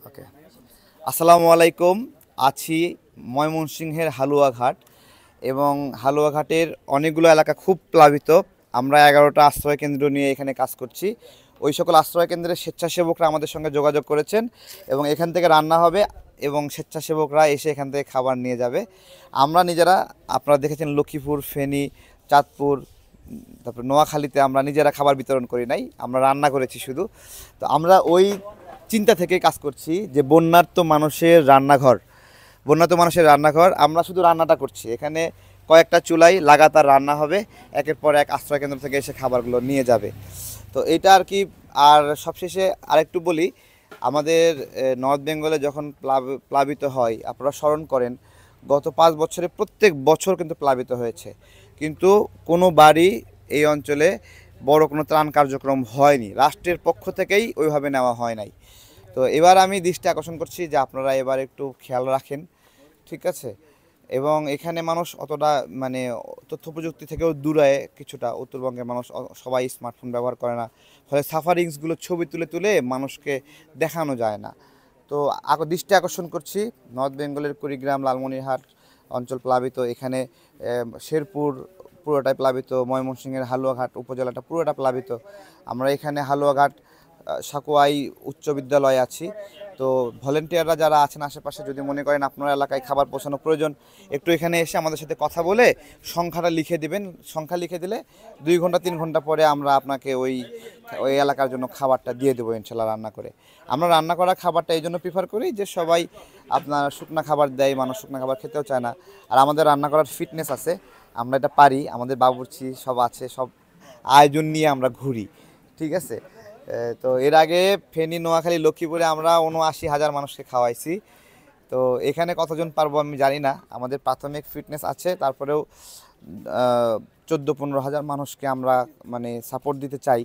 ওকে। আসসালামু আলাইকুম। আছি ময়মনসিংহের হালুয়াঘাট এবং হালুয়াঘাটের অনেকগুলো এলাকা খুব প্লাবিত। আমরা 11টা আশ্রয় কেন্দ্র নিয়ে এখানে কাজ করছি। ওই সকল আশ্রয় কেন্দ্রের স্বেচ্ছাসেবকরা আমাদের সঙ্গে যোগাযোগ করেছেন এবং এখান থেকে রান্না হবে এবং স্বেচ্ছাসেবকরা এসে এখান থেকে খাবার নিয়ে যাবে। আমরা নিজেরা, আপনারা দেখেছেন লক্ষ্মীপুর, ফেনী, চাঁদপুর, তারপর নোয়াখালীতে আমরা নিজেরা খাবার বিতরণ করি নাই, আমরা রান্না করেছি শুধু। তো আমরা ওই চিন্তা থেকে কাজ করছি যে বন্যার্ত মানুষের রান্নাঘর আমরা শুধু রান্নাটা করছি। এখানে কয়েকটা চুলাই লাগাতার রান্না হবে, একের পর এক আশ্রয় কেন্দ্র থেকে এসে খাবারগুলো নিয়ে যাবে। তো এটা আর কি। আর সবশেষে আরেকটু বলি, আমাদের নর্থ বেঙ্গলে যখন প্লাবিত হয়, আপনারা স্মরণ করেন গত 5 বছরে প্রত্যেক বছর কিন্তু প্লাবিত হয়েছে, কিন্তু কোনো বাড়ি এই অঞ্চলে বড় কোনো ত্রাণ কার্যক্রম হয়নি, রাষ্ট্রের পক্ষ থেকেই ওইভাবে নেওয়া হয় নাই। তো এবার আমি দৃষ্টি আকর্ষণ করছি যে আপনারা এবার একটু খেয়াল রাখেন, ঠিক আছে? এবং এখানে মানুষ অতটা মানে তথ্য প্রযুক্তি থেকেও দূরে কিছুটা, উত্তরবঙ্গের মানুষ সবাই স্মার্টফোন ব্যবহার করে না, ফলে সাফারিংসগুলো ছবি তুলে তুলে মানুষকে দেখানো যায় না। তো দৃষ্টি আকর্ষণ করছি, নর্থ বেঙ্গলের কুড়িগ্রাম, লালমনিরহাট অঞ্চল প্লাবিত, এখানে শেরপুর পুরোটাই প্লাবিত, ময়মনসিংহের হালুয়াঘাট উপজেলাটা পুরোটা প্লাবিত। আমরা এখানে হালুয়াঘাট সাকুয়াই উচ্চ বিদ্যালয়ে আছি। তো ভলেন্টিয়াররা যারা আছেন আশেপাশে, যদি মনে করেন আপনার এলাকায় খাবার পৌঁছানো প্রয়োজন, একটু এখানে এসে আমাদের সাথে কথা বলে সংখ্যাটা লিখে দিবেন। সংখ্যা লিখে দিলে 2 ঘন্টা 3 ঘন্টা পরে আমরা আপনাকে ওই ওই এলাকার জন্য খাবারটা দিয়ে দেবো ইনশাল্লাহ রান্না করে। আমরা রান্না করা খাবারটা এই জন্য প্রিফার করি যে সবাই আপনার শুকনা খাবার দেয়, মানুষ শুকনা খাবার খেতেও চায় না। আর আমাদের রান্না করার ফিটনেস আছে, আমরা এটা পারি, আমাদের বাবুর্চি সব আছে, সব আয়োজন নিয়ে আমরা ঘুরি, ঠিক আছে? তো এর আগে ফেনী, নোয়াখালী, লক্ষ্মীপুরে আমরা ৭৯,০০০ মানুষকে খাওয়াইছি। তো এখানে কতজন পারবো আমি জানি না, আমাদের প্রাথমিক ফিটনেস আছে, তারপরেও ১৪-১৫ হাজার মানুষকে আমরা মানে সাপোর্ট দিতে চাই।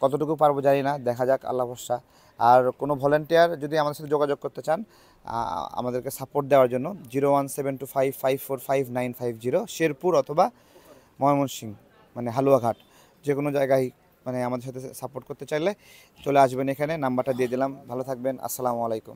কতটুকু পারবো জানি না, দেখা যাক, আল্লাহ ভরসা। আর কোনো ভলেন্টিয়ার যদি আমাদের সাথে যোগাযোগ করতে চান আমাদেরকে সাপোর্ট দেওয়ার জন্য, 01725545950, শেরপুর অথবা ময়মনসিংহ মানে হালুয়াঘাট, যে কোনো জায়গায় মানে আমাদের সাথে সাপোর্ট করতে চাইলে চলে আসবেন এখানে, নাম্বারটা দিয়ে দিলাম। ভালো থাকবেন, আসসালামু আলাইকুম।